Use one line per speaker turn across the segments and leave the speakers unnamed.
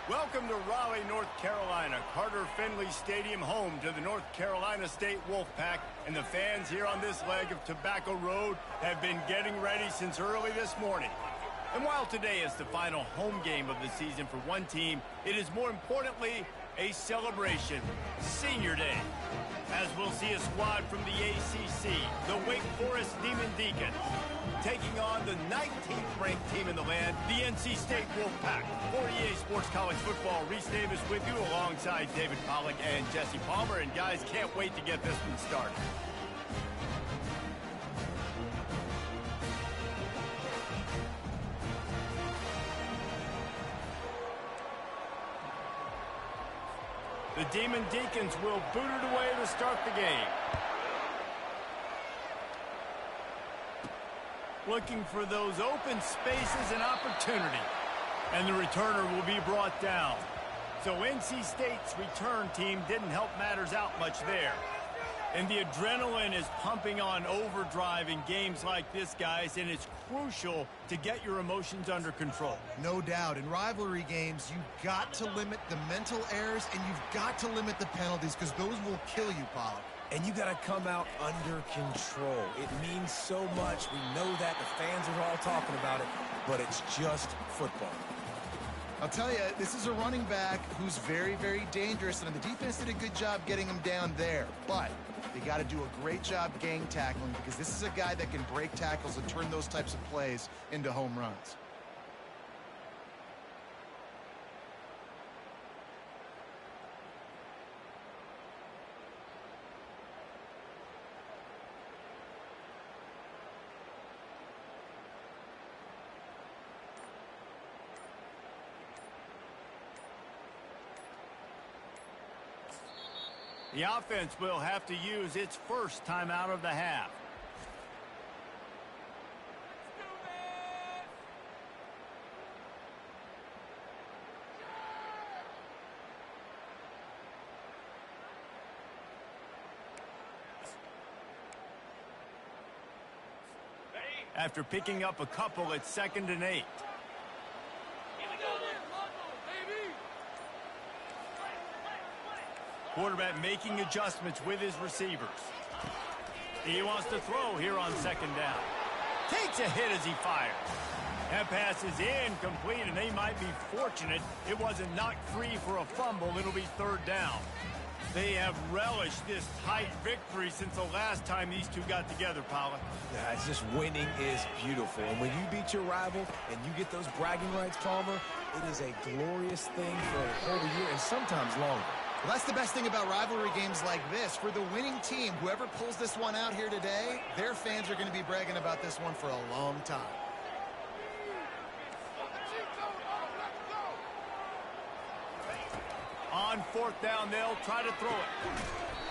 Welcome to Raleigh, North Carolina, Carter Finley Stadium, home to the North Carolina State Wolfpack, and the fans here on this leg of Tobacco Road have been getting ready since early this morning. And while today is the final home game of the season for one team, it is more importantly a celebration, Senior Day, as we'll see a squad from the ACC, the Wake Forest Demon Deacons, taking on the 19th ranked team in the land, the NC State Wolfpack. For EA Sports College Football, Reese Davis with you alongside David Pollack and Jesse Palmer. And guys, can't wait to get this one started. The Demon Deacons will boot it away to start the game. Looking for those open spaces and opportunity. And the returner will be brought down. So NC State's return team didn't help matters out much there. And the adrenaline is pumping on overdrive in games like this, guys, and it's crucial to get your emotions under control.
No doubt. In rivalry games, you've got to limit the mental errors and you've got to limit the penalties because those will kill you, Pollack.
And you got to come out under control. It means so much. We know that. The fans are all talking about it, but it's just football.
I'll tell you, this is a running back who's very, very dangerous, and the defense did a good job getting him down there. But they got to do a great job gang tackling because this is a guy that can break tackles and turn those types of plays into home runs.
The offense will have to use its first timeout of the half. After picking up a couple, it's 2nd and 8. Quarterback making adjustments with his receivers. He wants to throw here on 2nd down. Takes a hit as he fires. That pass is incomplete, and they might be fortunate it wasn't knocked free for a fumble. It'll be 3rd down. They have relished this tight victory since the last time these two got together, Pollack.
Yeah, it's just winning is beautiful. And when you beat your rival and you get those bragging rights, Palmer, it is a glorious thing for a whole year and sometimes longer.
Well, that's the best thing about rivalry games like this. For the winning team, whoever pulls this one out here today, their fans are going to be bragging about this one for a long time.
On 4th down, they'll try to throw it.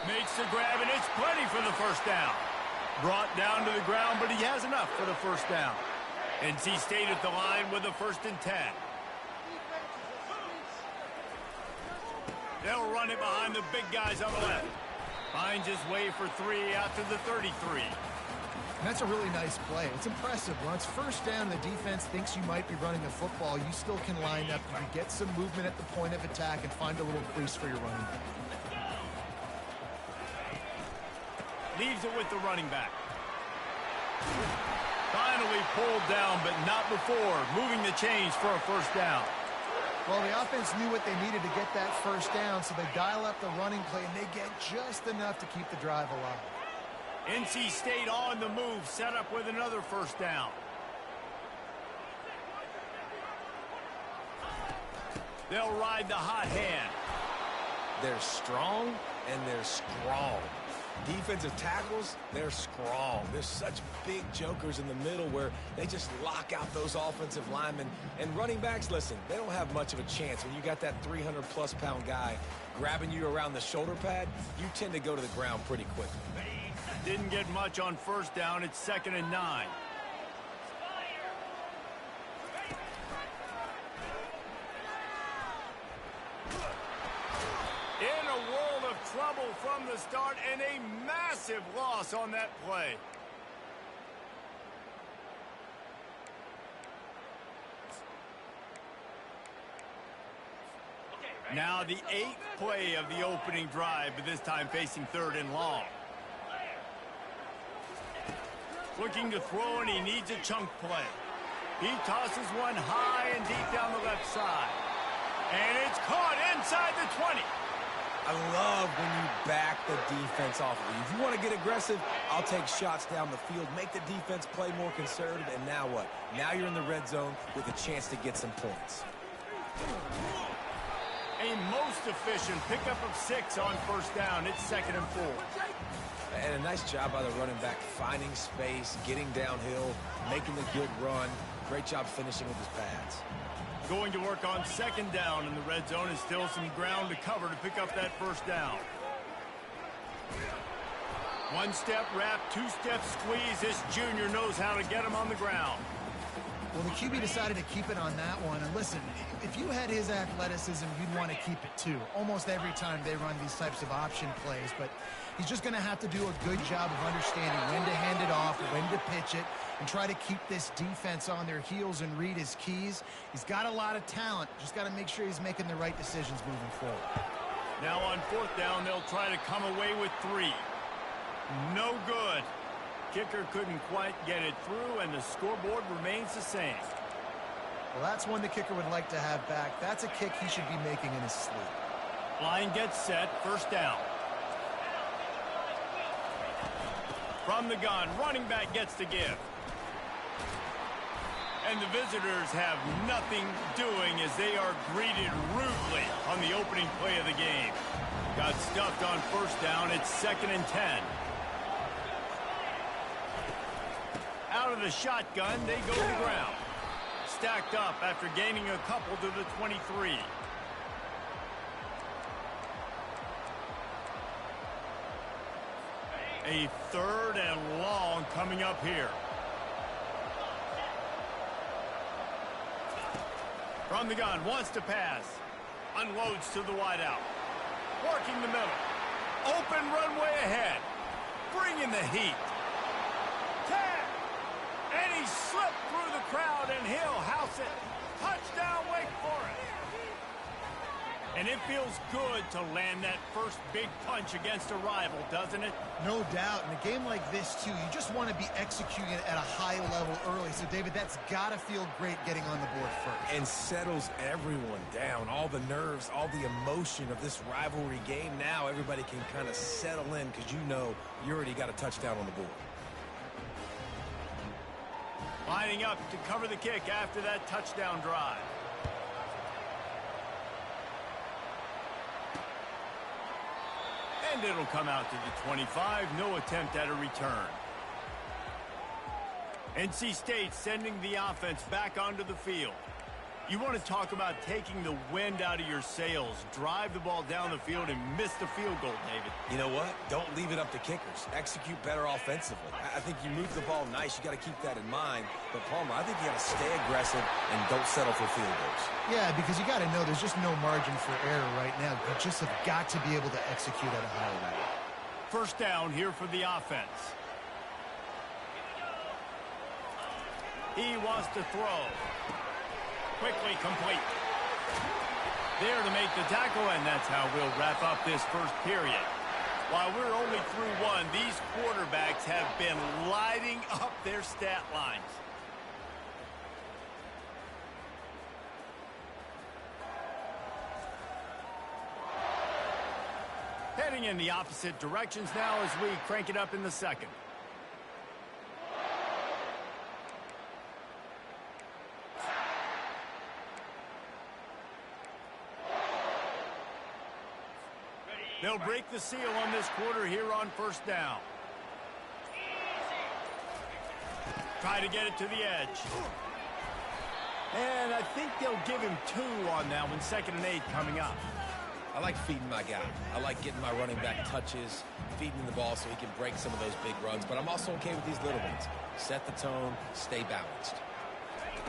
Makes the grab, and it's plenty for the 1st down. Brought down to the ground, but he has enough for the 1st down. NC State at the line with a 1st and 10. They'll run it behind the big guys on the left. Finds his way for 3 out to the 33.
And that's a really nice play. It's impressive. When it's 1st down, the defense thinks you might be running the football. You still can line up. You can get some movement at the point of attack and find a little crease for your running back.
Leaves it with the running back. Finally pulled down, but not before. Moving the chains for a 1st down.
Well, the offense knew what they needed to get that 1st down, so they dial up the running play, and they get just enough to keep the drive alive.
NC State on the move, set up with another 1st down. They'll ride the hot hand.
They're strong, and they're strong. Defensive tackles, they're strong. There's such big jokers in the middle where they just lock out those offensive linemen. And running backs, listen, they don't have much of a chance. When you got that 300-plus pound guy grabbing you around the shoulder pad, you tend to go to the ground pretty quickly.
Didn't get much on 1st down. It's 2nd and 9. In a world of trouble from the start, and a massive loss on that play. Now the 8th play of the opening drive, but this time facing 3rd and long. Looking to throw, and he needs a chunk play. He tosses one high and deep down the left side. And it's caught inside the 20.
I love when you back the defense off of you. If you want to get aggressive, I'll take shots down the field, make the defense play more conservative, and now what? Now you're in the red zone with a chance to get some points.
A most efficient pickup of 6 on 1st down. It's 2nd and 4.
And a nice job by the running back, finding space, getting downhill, making the good run. Great job finishing with his pads.
Going to work on 2nd down in the red zone, and still some ground to cover to pick up that 1st down. 1-step wrap, 2-step squeeze. This junior knows how to get him on the ground.
Well, the QB decided to keep it on that one. And listen, if you had his athleticism, you'd want to keep it too. Almost every time they run these types of option plays. But he's just going to have to do a good job of understanding when to hand it off, when to pitch it, and try to keep this defense on their heels and read his keys. He's got a lot of talent. Just got to make sure he's making the right decisions moving forward.
Now on 4th down, they'll try to come away with 3. No good. Kicker couldn't quite get it through, and the scoreboard remains the same.
Well, that's one the kicker would like to have back. That's a kick he should be making in his sleep.
Line gets set, 1st down. From the gun, running back gets the give. And the visitors have nothing doing as they are greeted rudely on the opening play of the game. Got stuffed on 1st down. It's 2nd and 10. Out of the shotgun, they go to the ground. Stacked up after gaining a couple to the 23. A 3rd and long coming up here. From the gun, wants to pass. Unloads to the wideout. Working the middle. Open runway ahead. Bringing the heat. Tag. And he slipped through the crowd, and he'll house it. Touchdown, Wake Forest. And it feels good to land that first big punch against a rival, doesn't it?
No doubt. In a game like this, too, you just want to be executing it at a high level early. So, David, that's got to feel great getting on the board first.
And settles everyone down. All the nerves, all the emotion of this rivalry game. Now everybody can kind of settle in because you know you already got a touchdown on the board.
Lining up to cover the kick after that touchdown drive. And it'll come out to the 25. No attempt at a return. NC State sending the offense back onto the field. You want to talk about taking the wind out of your sails. Drive the ball down the field and miss the field goal, David.
You know what? Don't leave it up to kickers. Execute better offensively. I think you move the ball nice. You got to keep that in mind. But, Palmer, I think you got to stay aggressive and don't settle for field goals. Yeah,
because you got to know there's just no margin for error right now. You just have got to be able to execute at a high level.
1st down here for the offense. He wants to throw. Quickly complete. There to make the tackle, and that's how we'll wrap up this first period. While we're only through 1, these quarterbacks have been lighting up their stat lines. Heading in the opposite directions now as we crank it up in the 2nd. They'll break the seal on this quarter here on 1st down. Try to get it to the edge. And I think they'll give him 2 on that one. 2nd and 8 coming up.
I like feeding my guy. I like getting my running back touches, feeding the ball so he can break some of those big runs. But I'm also okay with these little ones. Set the tone, stay balanced.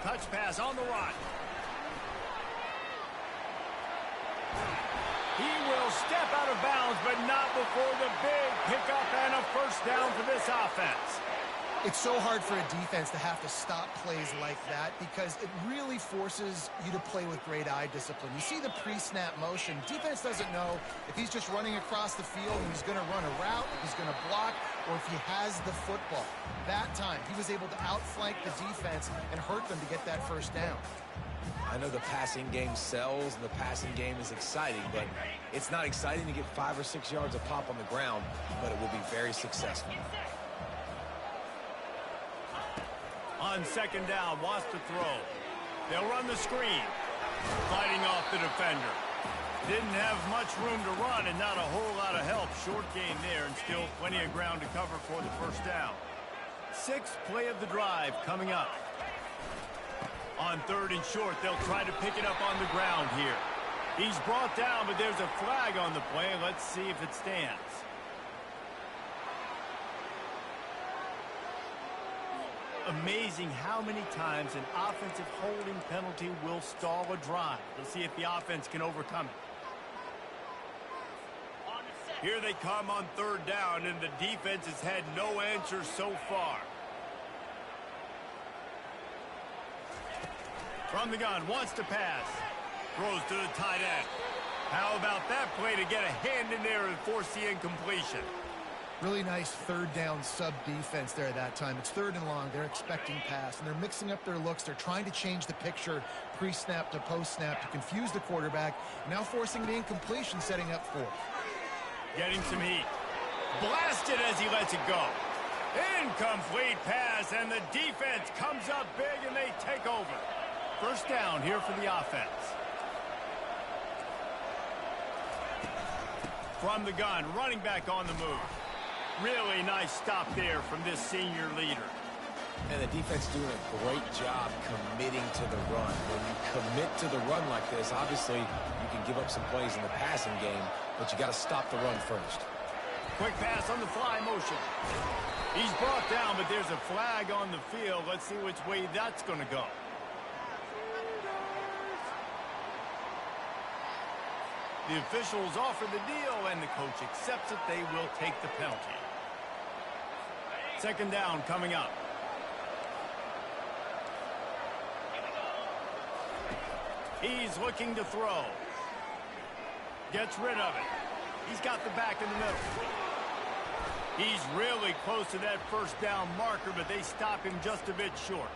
Touch pass on the run. He will step out of bounds, but not before the big pickup and a 1st down for this offense.
It's so hard for a defense to have to stop plays like that because it really forces you to play with great eye discipline. You see the pre-snap motion. Defense doesn't know if he's just running across the field and he's going to run a route, if he's going to block, or if he has the football. That time, he was able to outflank the defense and hurt them to get that first down.
I know the passing game sells and the passing game is exciting, but it's not exciting to get 5 or 6 yards of pop on the ground, but it will be very successful.
On second down, wants to throw. They'll run the screen. Fighting off the defender. Didn't have much room to run and not a whole lot of help. Short gain there and still plenty of ground to cover for the first down. 6th play of the drive coming up. On 3rd and short, they'll try to pick it up on the ground here. He's brought down, but there's a flag on the play. Let's see if it stands. Amazing how many times an offensive holding penalty will stall a drive. We'll see if the offense can overcome it. Here they come on 3rd down, and the defense has had no answer so far. From the gun, wants to pass. Throws to the tight end. How about that play to get a hand in there and force the incompletion?
Really nice 3rd down sub defense there that time. It's 3rd and long. They're expecting pass, and they're mixing up their looks. They're trying to change the picture pre-snap to post-snap to confuse the quarterback, now forcing the incompletion, setting up 4th.
Getting some heat. Blasted as he lets it go. Incomplete pass, and the defense comes up big, and they take over. First down here for the offense. From the gun, running back on the move. Really nice stop there from this senior leader.
And the defense doing a great job committing to the run. When you commit to the run like this, obviously you can give up some plays in the passing game, but you got to stop the run first.
Quick pass on the fly motion. He's brought down, but there's a flag on the field. Let's see which way that's going to go. The officials offer the deal, and the coach accepts it. They will take the penalty. Second down coming up. He's looking to throw. Gets rid of it. He's got the back in the middle. He's really close to that first down marker, but they stop him just a bit short.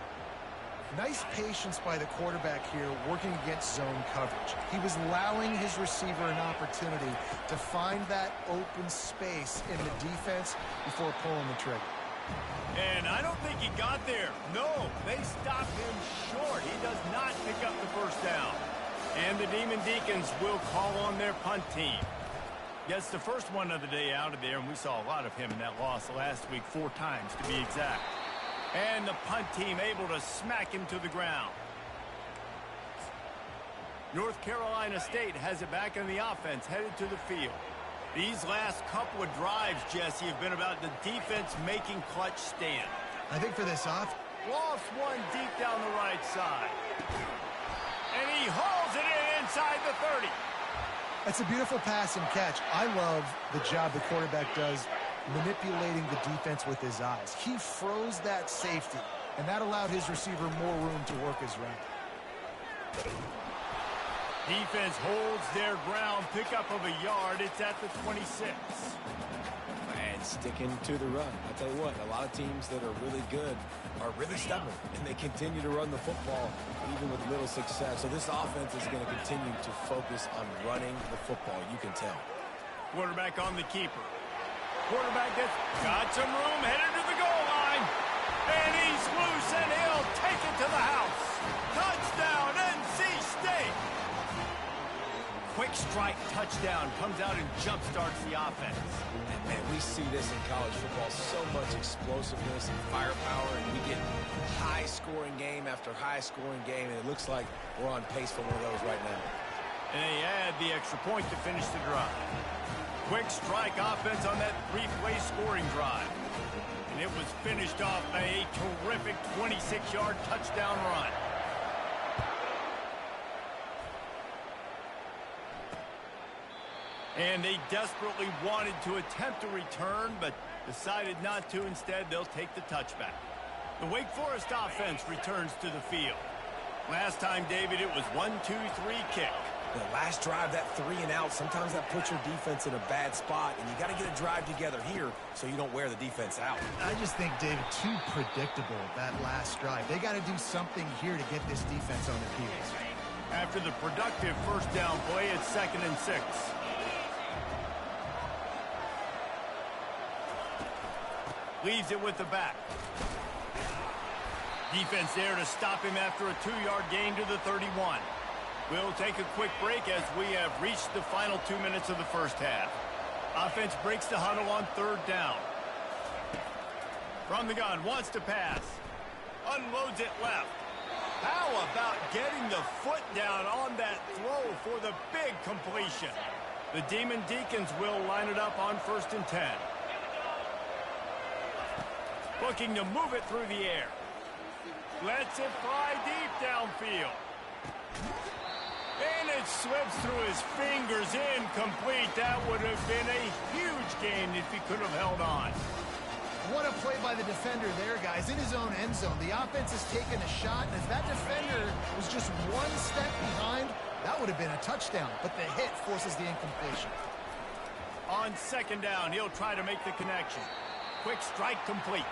Nice patience by the quarterback here working against zone coverage. He was allowing his receiver an opportunity to find that open space in the defense before pulling the trigger.
And I don't think he got there. No, they stopped him short. He does not pick up the first down. And the Demon Deacons will call on their punt team. Gets the first one of the day out of there, and we saw a lot of him in that loss last week, 4 times to be exact. And the punt team able to smack him to the ground. North Carolina State has it back in the offense, headed to the field. These last couple of drives, Jesse, have been about the defense making clutch stand.
I think for this off,
Lost one deep down the right side. And he hauls it in inside the 30.
that's a beautiful pass and catch. I love the job the quarterback does manipulating the defense with his eyes. He froze that safety, and that allowed his receiver more room to work his route.
Defense holds their ground, pickup of a yard. It's at the 26.
And sticking to the run. I tell you what, a lot of teams that are really good are really stubborn, and they continue to run the football even with little success. So this offense is going to continue to focus on running the football, you can tell.
Quarterback on the keeper. Quarterback got some room, headed to the goal line. And he's loose, and he'll take it to the house. Touchdown, NC State. Quick strike touchdown comes out and jump-starts the offense.
And man, we see this in college football, so much explosiveness and firepower, and we get high-scoring game after high-scoring game, and it looks like we're on pace for one of those right now.
And they add the extra point to finish the drive. Quick strike offense on that 3-play scoring drive. And it was finished off by a terrific 26-yard touchdown run. And they desperately wanted to attempt a return, but decided not to. Instead, they'll take the touchback. The Wake Forest offense returns to the field. Last time, David, it was 1-2-3 kick.
The last drive, that 3 and out, sometimes that puts your defense in a bad spot, and you got to get a drive together here so you don't wear the defense out.
I just think, David, too predictable, that last drive. They got to do something here to get this defense on their heels.
After the productive first down play, it's 2nd and 6. Leaves it with the back. Defense there to stop him after a 2-yard gain to the 31. We'll take a quick break as we have reached the final 2 minutes of the first half. Offense breaks the huddle on 3rd down. From the gun, wants to pass. Unloads it left. How about getting the foot down on that throw for the big completion? The Demon Deacons will line it up on 1st and 10. Looking to move it through the air. Lets it fly deep downfield. And it slips through his fingers, incomplete. That would have been a huge gain if he could have held on.
What a play by the defender there, guys. In his own end zone, the offense has taken a shot, and if that defender was just 1 step behind, that would have been a touchdown. But the hit forces the incompletion.
On 2nd down, he'll try to make the connection. Quick strike complete.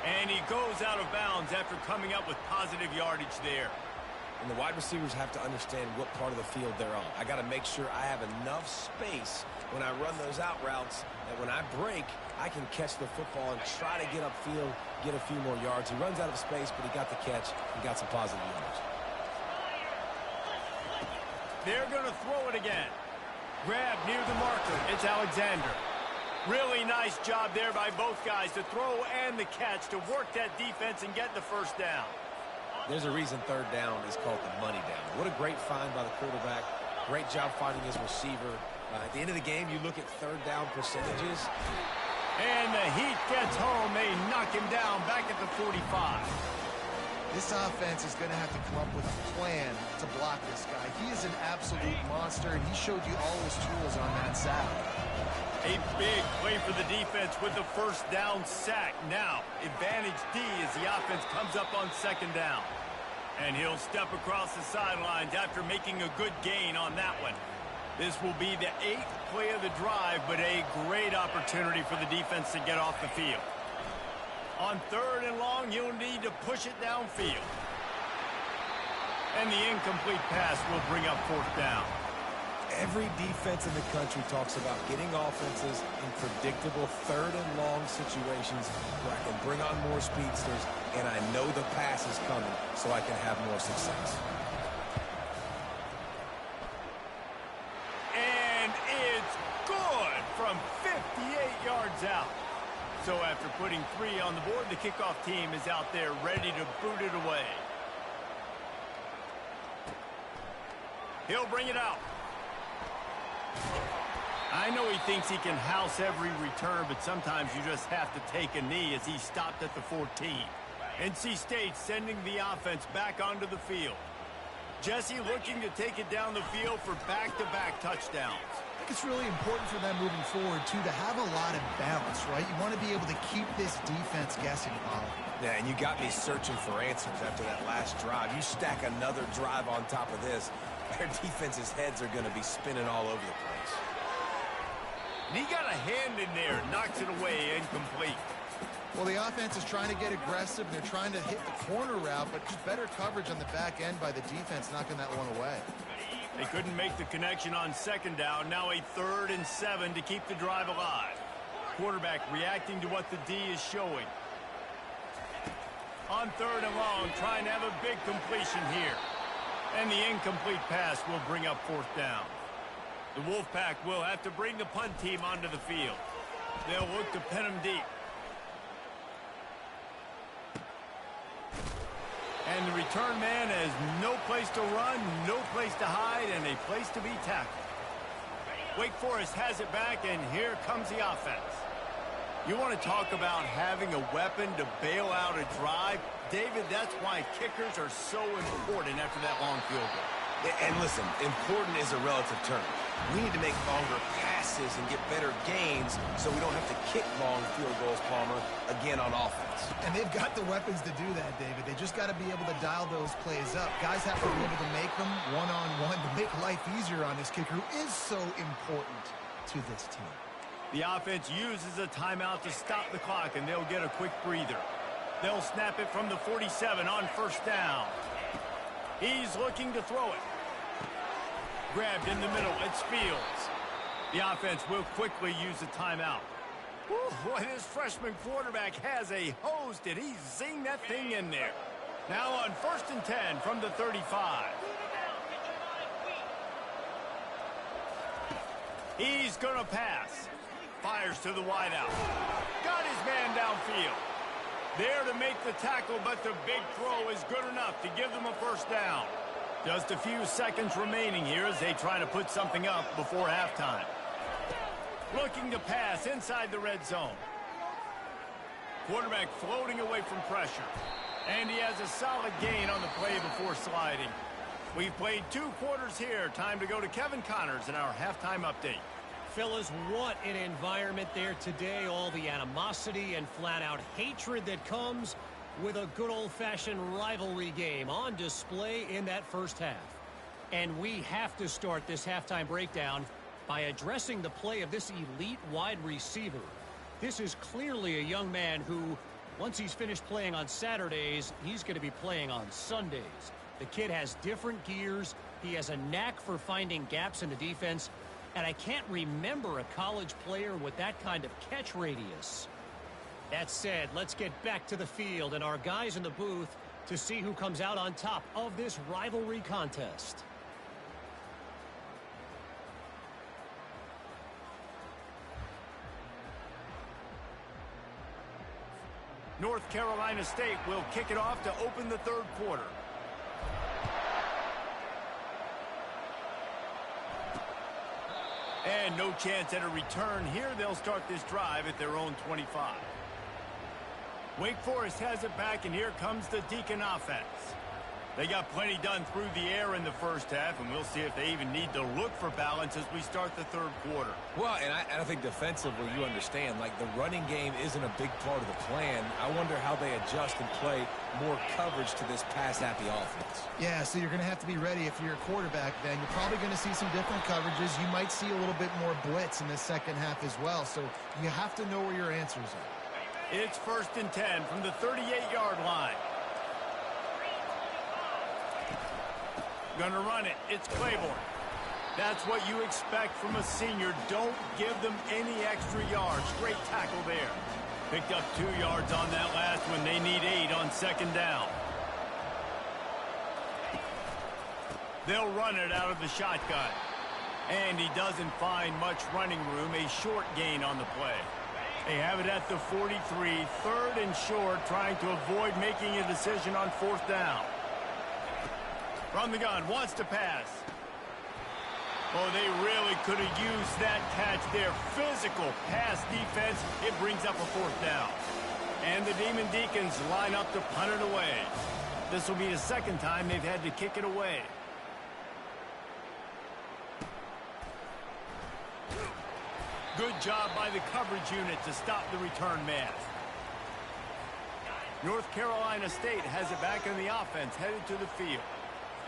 And he goes out of bounds after coming up with positive yardage there.
And the wide receivers have to understand what part of the field they're on. I got to make sure I have enough space when I run those out routes that when I break, I can catch the football and try to get upfield, get a few more yards. He runs out of space, but he got the catch and got some positive yards.
They're going to throw it again. Grab near the marker. It's Alexander. Really nice job there by both guys to throw and the catch to work that defense and get the first down.
There's a reason 3rd down is called the money down. What a great find by the quarterback. Great job finding his receiver. At the end of the game, you look at 3rd down percentages.
And the Heat gets home. They knock him down back at the 45.
This offense is going to have to come up with a plan to block this guy. He is an absolute monster, and he showed you all his tools on that sack.
A big play for the defense with the first down sack. Now, advantage D as the offense comes up on 2nd down. And he'll step across the sidelines after making a good gain on that one. This will be the 8th play of the drive, but a great opportunity for the defense to get off the field. On 3rd and long, you'll need to push it downfield. And the incomplete pass will bring up 4th down.
Every defense in the country talks about getting offenses in predictable 3rd and long situations where I can bring on more speedsters and I know the pass is coming so I can have more success.
And it's good from 58 yards out. So after putting 3 on the board, the kickoff team is out there ready to boot it away. He'll bring it out. I know he thinks he can house every return, but sometimes you just have to take a knee as he stopped at the 14. NC State sending the offense back onto the field. Jesse looking to take it down the field for back-to-back touchdowns.
I think it's really important for them moving forward, too, to have a lot of balance, right? You want to be able to keep this defense guessing, Paul.
Yeah, and you got me searching for answers after that last drive. You stack another drive on top of this, their defense's heads are going to be spinning all over the place.
And he got a hand in there, knocks it away, incomplete.
Well, the offense is trying to get aggressive, and they're trying to hit the corner route, but just better coverage on the back end by the defense, knocking that one away.
They couldn't make the connection on 2nd down. Now a 3rd and 7 to keep the drive alive. Quarterback reacting to what the D is showing. On 3rd and long, trying to have a big completion here. And the incomplete pass will bring up 4th down. The Wolfpack will have to bring the punt team onto the field. They'll look to pin him deep. And the return man has no place to run, no place to hide, and a place to be tackled. Wake Forest has it back, and here comes the offense. You want to talk about having a weapon to bail out a drive? David, that's why kickers are so important after that long field goal.
And listen, important is a relative term. We need to make longer passes and get better gains so we don't have to kick long field goals, Palmer, again on offense.
And they've got the weapons to do that, David. They just got to be able to dial those plays up. Guys have to be able to make them one-on-one to make life easier on this kicker, who is so important to this team.
The offense uses a timeout to stop the clock, and they'll get a quick breather. They'll snap it from the 47 on first down. He's looking to throw it. Grabbed in the middle. It's Fields. The offense will quickly use a timeout. Boy, this freshman quarterback has a hose. Did he zing that thing in there? Now on 1st and 10 from the 35. He's going to pass. Fires to the wideout. Got his man downfield. There to make the tackle, but the big throw is good enough to give them a first down. Just a few seconds remaining here as they try to put something up before halftime. Looking to pass inside the red zone. Quarterback floating away from pressure. And he has a solid gain on the play before sliding. We've played 2 quarters here. Time to go to Kevin Connors in our halftime update.
Fellas, what an environment there today. All the animosity and flat-out hatred that comes with a good old-fashioned rivalry game on display in that first half. And we have to start this halftime breakdown by addressing the play of this elite wide receiver. This is clearly a young man who, once he's finished playing on Saturdays, he's going to be playing on Sundays. The kid has different gears. He has a knack for finding gaps in the defense. And I can't remember a college player with that kind of catch radius. That said, let's get back to the field and our guys in the booth to see who comes out on top of this rivalry contest.
North Carolina State will kick it off to open the third quarter. And no chance at a return here. They'll start this drive at their own 25. Wake Forest has it back, and here comes the Deacon offense. They got plenty done through the air in the first half, and we'll see if they even need to look for balance as we start the third quarter.
Well, and I think defensively, you understand, like the running game isn't a big part of the plan. I wonder how they adjust and play more coverage to this pass-happy offense.
Yeah, so you're going to have to be ready if you're a quarterback then. You're probably going to see some different coverages. You might see a little bit more blitz in the second half as well, so you have to know where your answers are.
It's 1st and 10 from the 38-yard line. Gonna run it. It's Claiborne. That's what you expect from a senior. Don't give them any extra yards. Great tackle there. Picked up 2 yards on that last one. They need 8 on second down. They'll run it out of the shotgun. And he doesn't find much running room. A short gain on the play. They have it at the 43. 3rd and short, trying to avoid making a decision on 4th down. From the gun, wants to pass. Oh, they really could have used that catch there. Physical pass defense. It brings up a 4th down. And the Demon Deacons line up to punt it away. This will be the second time they've had to kick it away. Good job by the coverage unit to stop the return man. North Carolina State has it back in the offense, headed to the field.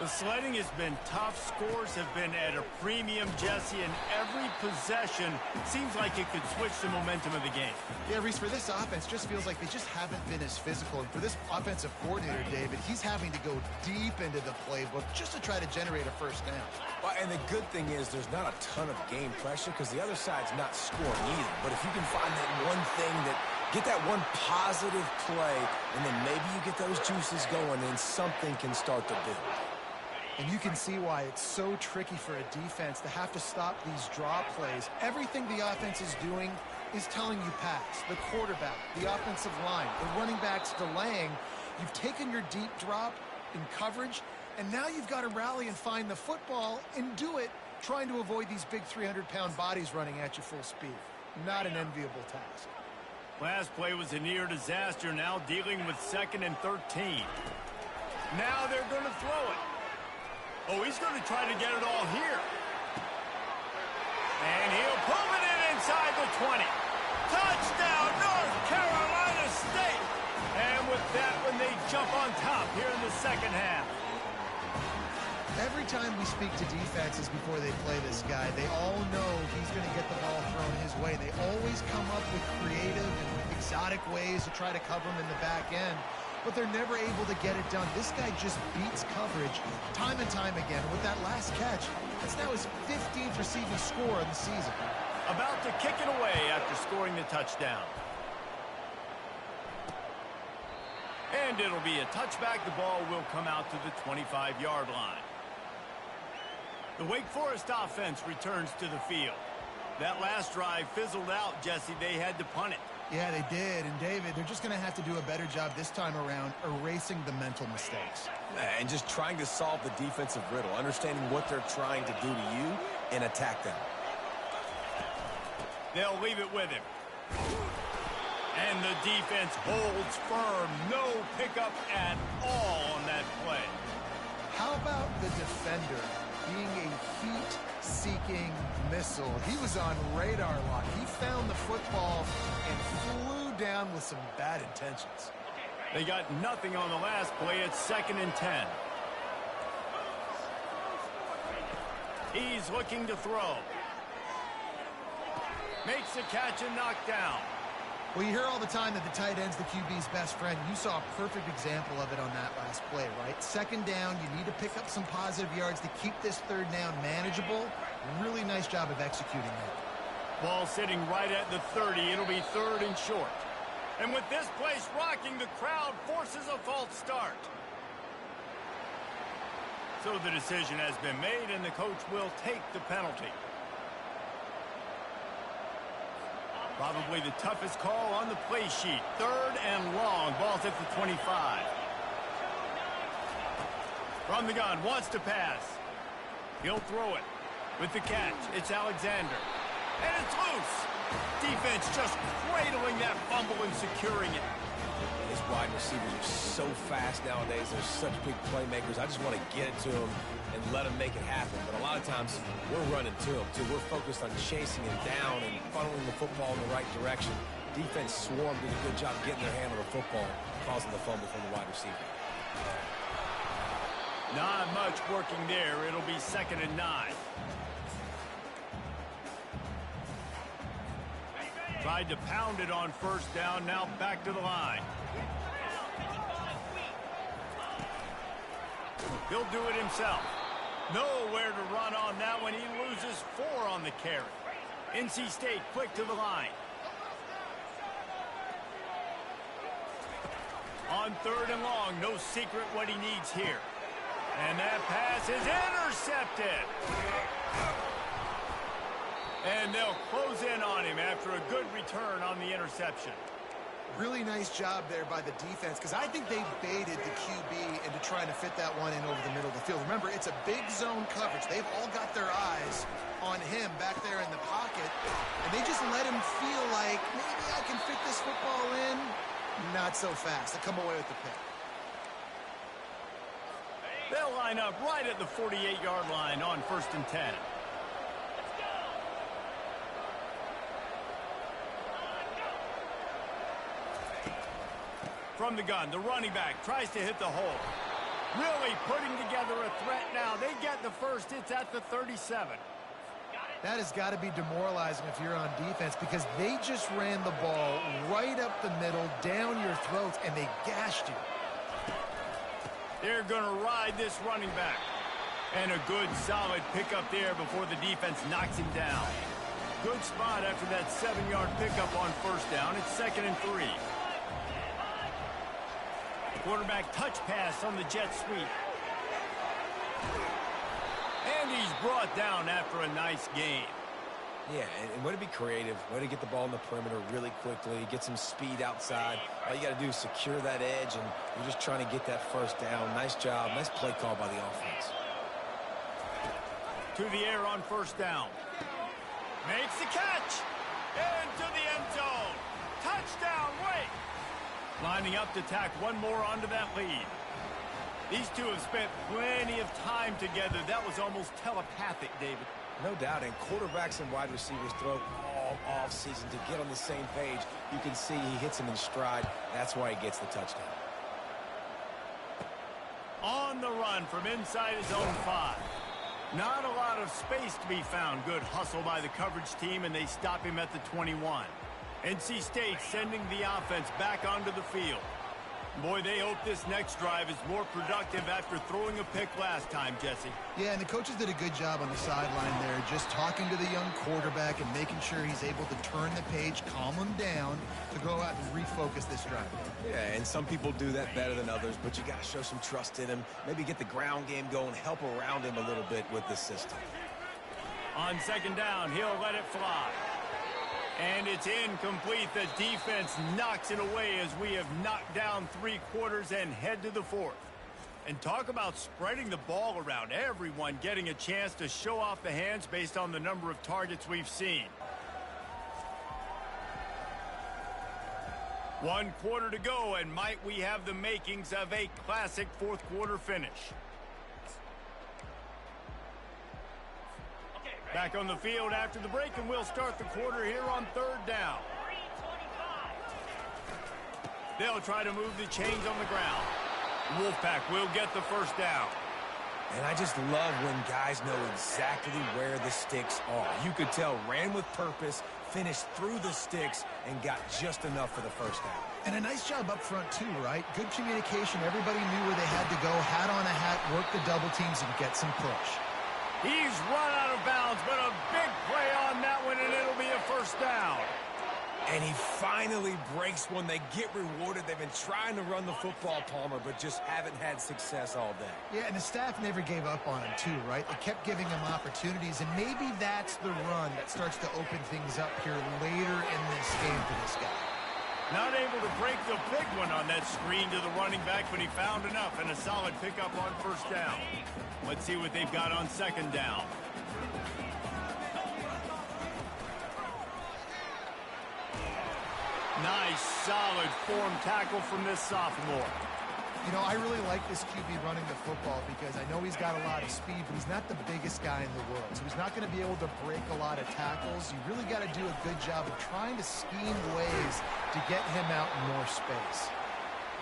The sledding has been tough. Scores have been at a premium, Jesse, and every possession seems like it could switch the momentum of the game.
Yeah, Reese, for this offense, just feels like they just haven't been as physical. And for this offensive coordinator, David, he's having to go deep into the playbook just to try to generate a first down.
Well, and the good thing is there's not a ton of game pressure because the other side's not scoring either. But if you can find that one thing that get that one positive play, and then maybe you get those juices going, then something can start to build.
And you can see why it's so tricky for a defense to have to stop these draw plays. Everything the offense is doing is telling you pass. The quarterback, the offensive line, the running backs delaying. You've taken your deep drop in coverage, and now you've got to rally and find the football and do it trying to avoid these big 300-pound bodies running at you full speed. Not an enviable task.
Last play was a near disaster. Now dealing with 2nd and 13. Now they're going to throw it. Oh, he's going to try to get it all here. And he'll pull it in inside the 20. Touchdown, North Carolina State. And with that one, they jump on top here in the second half.
Every time we speak to defenses before they play this guy, they all know he's going to get the ball thrown his way. They always come up with creative and exotic ways to try to cover him in the back end, but they're never able to get it done. This guy just beats coverage time and time again. With that last catch, that's now his 15th receiving score of the season.
About to kick it away after scoring the touchdown. And it'll be a touchback. The ball will come out to the 25-yard line. The Wake Forest offense returns to the field. That last drive fizzled out, Jesse. They had to punt it.
Yeah, they did. And, David, they're just going to have to do a better job this time around erasing the mental mistakes.
And just trying to solve the defensive riddle, understanding what they're trying to do to you and attack them.
They'll leave it with him. And the defense holds firm. No pickup at all on that play.
How about the defender being a heat-seeking missile? He was on radar lock. He found the football and flew down with some bad intentions.
They got nothing on the last play. It's 2nd and 10. He's looking to throw. Makes the catch and knocked down.
Well, you hear all the time that the tight end's the QB's best friend. You saw a perfect example of it on that last play, right? 2nd down, you need to pick up some positive yards to keep this 3rd down manageable. Really nice job of executing that.
Ball sitting right at the 30. It'll be 3rd and short. And with this place rocking, the crowd forces a false start. So the decision has been made, and the coach will take the penalty. Probably the toughest call on the play sheet. 3rd and long. Ball's at the 25. From the gun, wants to pass. He'll throw it. With the catch, it's Alexander. And it's loose. Defense just cradling that fumble and securing it.
His wide receivers are so fast nowadays. They're such big playmakers. I just want to get it to them and let them make it happen. But a lot of times, we're running to them, too. We're focused on chasing him down and funneling the football in the right direction. Defense swarmed, did a good job getting their hand on the football, causing the fumble from the wide receiver.
Not much working there. It'll be 2nd and 9. Tried to pound it on 1st down. Now back to the line. He'll do it himself. Nowhere to run on that one. He loses 4 on the carry. NC State quick to the line. On 3rd and long, no secret what he needs here. And that pass is intercepted. And they'll close in on him after a good return on the interception.
Really nice job there by the defense, because I think they baited the QB into trying to fit that one in over the middle of the field. Remember, it's a big zone coverage. They've all got their eyes on him back there in the pocket, and they just let him feel like, maybe I can fit this football in. Not so fast. They come away with the pick.
They'll line up right at the 48-yard line on 1st and 10. From the gun, the running back tries to hit the hole. Really putting together a threat now. They get the first. It's at the 37.
That has got to be demoralizing if you're on defense, because they just ran the ball right up the middle, down your throats, and they gashed you.
They're going to ride this running back. And a good, solid pickup there before the defense knocks him down. Good spot after that 7-yard pickup on 1st down. It's 2nd and 3. Quarterback touch pass on the jet sweep. And he's brought down after a nice game.
Yeah, and way to be creative, way to get the ball in the perimeter really quickly, get some speed outside. All you got to do is secure that edge, and you're just trying to get that 1st down. Nice job, nice play call by the offense.
To the air on 1st down. Makes the catch. Into the end zone. Touchdown, Wake. Lining up to tack one more onto that lead. These two have spent plenty of time together. That was almost telepathic, David.
No doubt, and quarterbacks and wide receivers throw all off-season to get on the same page. You can see he hits him in stride. That's why he gets the touchdown.
On the run from inside his own 5. Not a lot of space to be found. Good hustle by the coverage team, and they stop him at the 21. NC State sending the offense back onto the field. Boy, they hope this next drive is more productive after throwing a pick last time, Jesse.
Yeah, and the coaches did a good job on the sideline there, just talking to the young quarterback and making sure he's able to turn the page, calm him down, to go out and refocus this drive.
Yeah, and some people do that better than others, but you got to show some trust in him. Maybe get the ground game going, help around him a little bit with the system.
On second down, he'll let it fly. And it's incomplete. The defense knocks it away as we have knocked down 3 quarters and head to the 4th. And talk about spreading the ball around. Everyone getting a chance to show off the hands based on the number of targets we've seen. 1 quarter to go, and might we have the makings of a classic 4th quarter finish. Back on the field after the break, and we'll start the quarter here on 3rd down. They'll try to move the chains on the ground. Wolfpack will get the first down.
And I just love when guys know exactly where the sticks are. You could tell ran with purpose, finished through the sticks, and got just enough for the first down.
And a nice job up front, too, right? Good communication. Everybody knew where they had to go, hat on a hat, work the double teams, and get some push.
He's run out of bounds, but a big play on that one, and it'll be a first down.
And he finally breaks one. They get rewarded. They've been trying to run the football, Palmer, but just haven't had success all day.
Yeah, and the staff never gave up on him, too, right? They kept giving him opportunities, and maybe that's the run that starts to open things up here later in this game for this guy.
Not able to break the big one on that screen to the running back, but he found enough and a solid pickup on first down. Let's see what they've got on second down. Nice, solid form tackle from this sophomore.
You know, I really like this QB running the football because I know he's got a lot of speed, but he's not the biggest guy in the world. So he's not going to be able to break a lot of tackles. You really got to do a good job of trying to scheme ways to get him out in more space.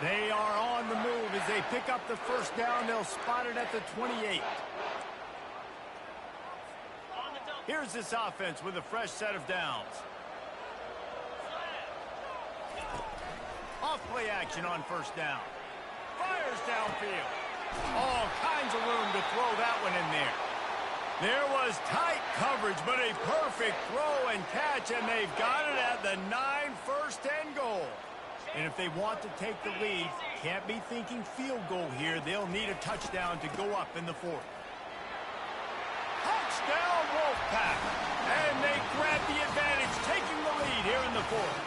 They are on the move as they pick up the first down. They'll spot it at the 28. Here's this offense with a fresh set of downs. Off play action on first down. Fires downfield. All kinds of room to throw that one in there. There was tight coverage, but a perfect throw and catch, and they've got it at the 9, first and goal. And if they want to take the lead, can't be thinking field goal here. They'll need a touchdown to go up in the 4th. Touchdown, Wolfpack! And they grab the advantage, taking the lead here in the 4th.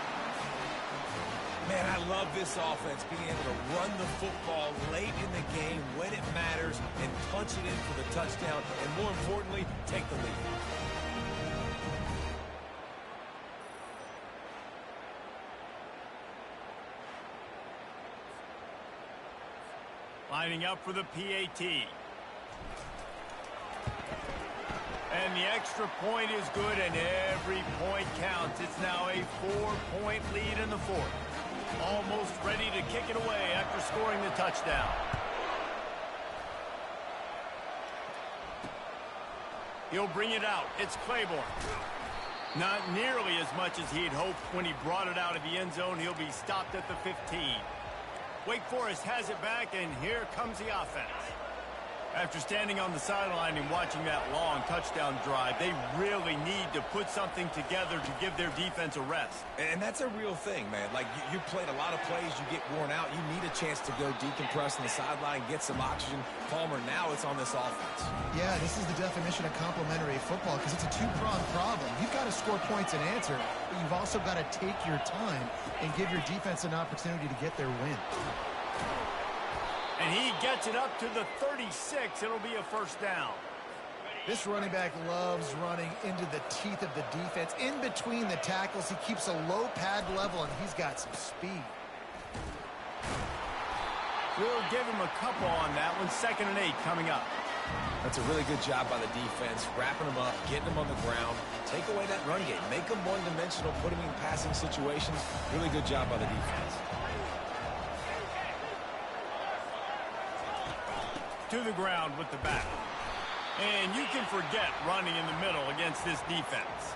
Man, I love this offense, being able to run the football late in the game when it matters and punch it in for the touchdown, and more importantly, take the lead.
Lining up for the PAT. And the extra point is good, and every point counts. It's now a 4-point lead in the 4th. Almost ready to kick it away after scoring the touchdown. He'll bring it out. It's Claiborne. Not nearly as much as he'd hoped when he brought it out of the end zone. He'll be stopped at the 15. Wake Forest has it back, and here comes the offense. After standing on the sideline and watching that long touchdown drive, they really need to put something together to give their defense a rest.
And that's a real thing, man. Like, you played a lot of plays, you get worn out, you need a chance to go decompress on the sideline, get some oxygen. Palmer, now it's on this offense.
Yeah, this is the definition of complementary football because it's a two-pronged problem. You've got to score points and answer, but you've also got to take your time and give your defense an opportunity to get their win.
And he gets it up to the 36. It'll be a first down.
This running back loves running into the teeth of the defense. In between the tackles, he keeps a low pad level, and he's got some speed.
We'll give him a couple on that one. 2nd and 8 coming up.
That's a really good job by the defense, wrapping them up, getting them on the ground. Take away that run game. Make them one-dimensional, put them in passing situations. Really good job by the defense.
To the ground with the back. And you can forget running in the middle against this defense.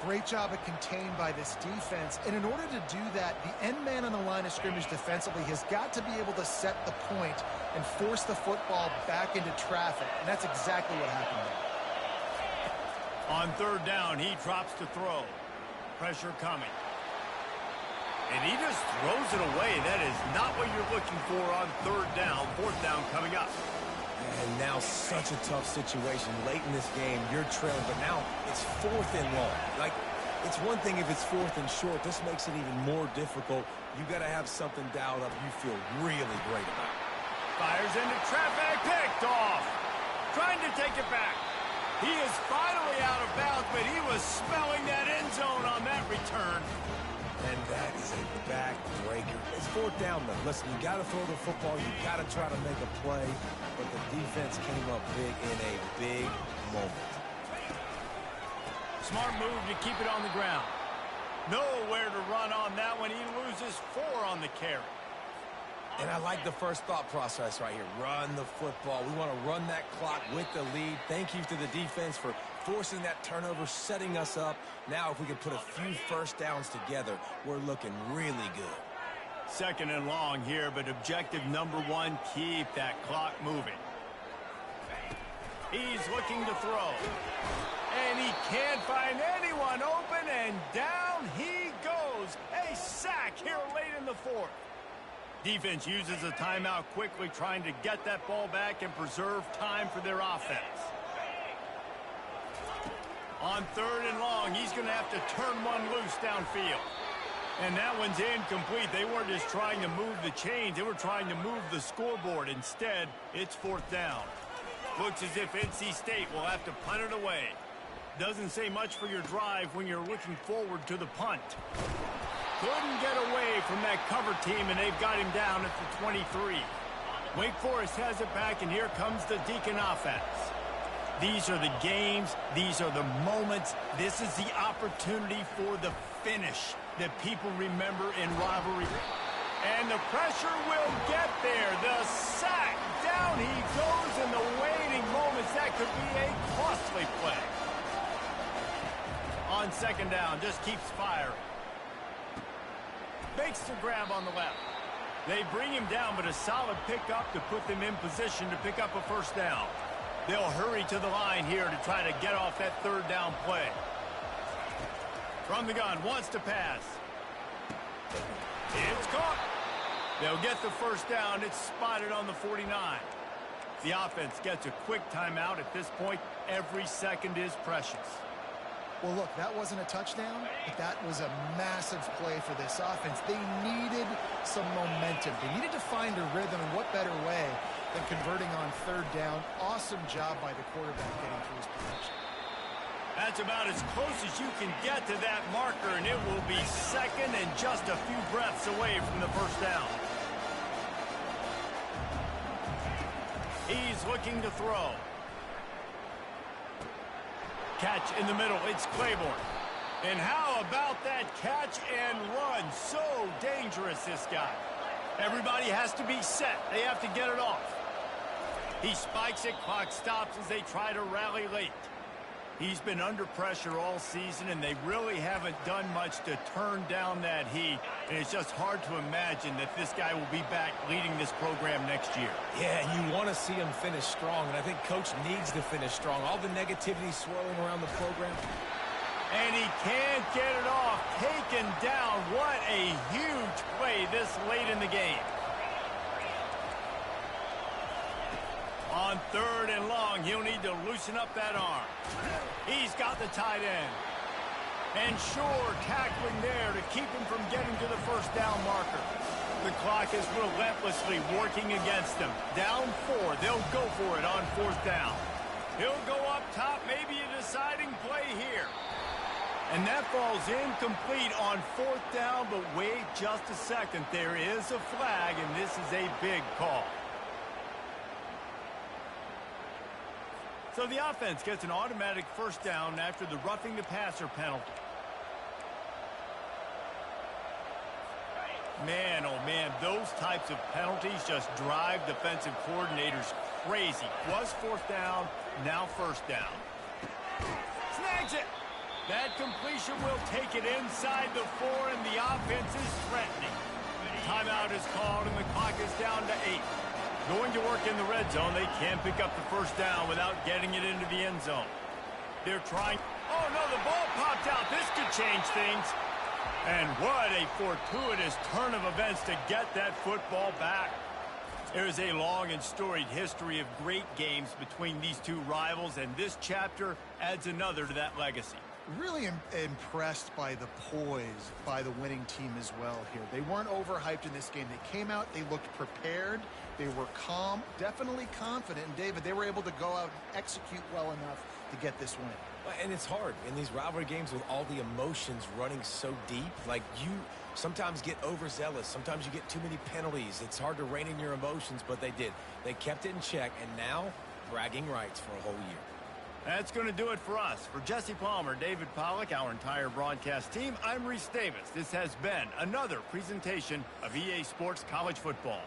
Great job of contained by this defense. And in order to do that, the end man on the line of scrimmage defensively has got to be able to set the point and force the football back into traffic. And that's exactly what happened there.
On 3rd down, he drops to throw. Pressure coming. And he just throws it away. That is not what you're looking for on 3rd down. 4th down coming up.
And now such a tough situation. Late in this game, you're trailing, but now it's 4th and long. Like, it's one thing if it's 4th and short. This makes it even more difficult. You got to have something dialed up you feel really great about.
Fires into traffic, picked off. Trying to take it back. He is finally out of bounds, but he was smelling that end zone on that return.
And that is a backbreaker. It's 4th down, though. Listen, you got to throw the football. You got to try to make a play. But the defense came up big in a big moment.
Smart move to keep it on the ground. Nowhere to run on that one. He loses 4 on the carry.
And I like the first thought process right here. Run the football. We want to run that clock with the lead. Thank you to the defense for forcing that turnover, setting us up. Now if we can put a few first downs together, we're looking really good.
2nd and long here, but objective number 1, keep that clock moving. He's looking to throw. And he can't find anyone open, and down he goes. A sack here late in the 4th. Defense uses a timeout quickly, trying to get that ball back and preserve time for their offense. On 3rd and long, he's going to have to turn one loose downfield. And that one's incomplete. They weren't just trying to move the chains. They were trying to move the scoreboard. Instead, it's 4th down. Looks as if NC State will have to punt it away. Doesn't say much for your drive when you're looking forward to the punt. Couldn't get away from that cover team, and they've got him down at the 23. Wake Forest has it back, and here comes the Deacon offense. These are the games. These are the moments. This is the opportunity for the finish that people remember in rivalry. And the pressure will get there. The sack. Down he goes in the waiting moments. That could be a costly play. On 2nd down, just keeps firing. Makes the grab on the left. They bring him down, but a solid pickup to put them in position to pick up a 1st down. They'll hurry to the line here to try to get off that 3rd down play. From the gun, wants to pass. It's caught. They'll get the 1st down. It's spotted on the 49. The offense gets a quick timeout. At this point, every second is precious.
Well, look, that wasn't a touchdown, but that was a massive play for this offense. They needed some momentum. They needed to find a rhythm, and what better way than converting on 3rd down. Awesome job by the quarterback getting through his protection.
That's about as close as you can get to that marker, and it will be 2nd and just a few breaths away from the 1st down. He's looking to throw. Catch in the middle. It's Claiborne. And how about that catch and run? So dangerous, this guy. Everybody has to be set. They have to get it off. He spikes it. Clock stops as they try to rally late. He's been under pressure all season, and they really haven't done much to turn down that heat. And it's just hard to imagine that this guy will be back leading this program next year.
Yeah, you want to see him finish strong, and I think Coach needs to finish strong. All the negativity swirling around the program.
And he can't get it off. Taken down. What a huge play this late in the game. On 3rd and long, he'll need to loosen up that arm. He's got the tight end. And sure, tackling there to keep him from getting to the 1st down marker. The clock is relentlessly working against them. Down 4, they'll go for it on 4th down. He'll go up top, maybe a deciding play here. And that falls incomplete on 4th down, but wait just a second. There is a flag, and this is a big call. So the offense gets an automatic 1st down after the roughing the passer penalty. Man, oh man, those types of penalties just drive defensive coordinators crazy. Was 4th down, now 1st down. Snags it. That completion will take it inside the 4, and the offense is threatening. Timeout is called, and the clock is down to 8. Going to work in the red zone. They can't pick up the 1st down without getting it into the end zone. They're trying. Oh, no, the ball popped out. This could change things. And what a fortuitous turn of events to get that football back. There is a long and storied history of great games between these two rivals, and this chapter adds another to that legacy.
Really impressed by the poise by the winning team as well here. They weren't overhyped in this game. They came out, they looked prepared, they were calm, definitely confident. And David, they were able to go out and execute well enough to get this win.
And it's hard in these rivalry games with all the emotions running so deep. Like, you sometimes get overzealous. Sometimes you get too many penalties. It's hard to rein in your emotions, but they did. They kept it in check, and now bragging rights for a whole year.
That's going to do it for us. For Jesse Palmer, David Pollack, our entire broadcast team, I'm Reese Davis. This has been another presentation of EA Sports College Football.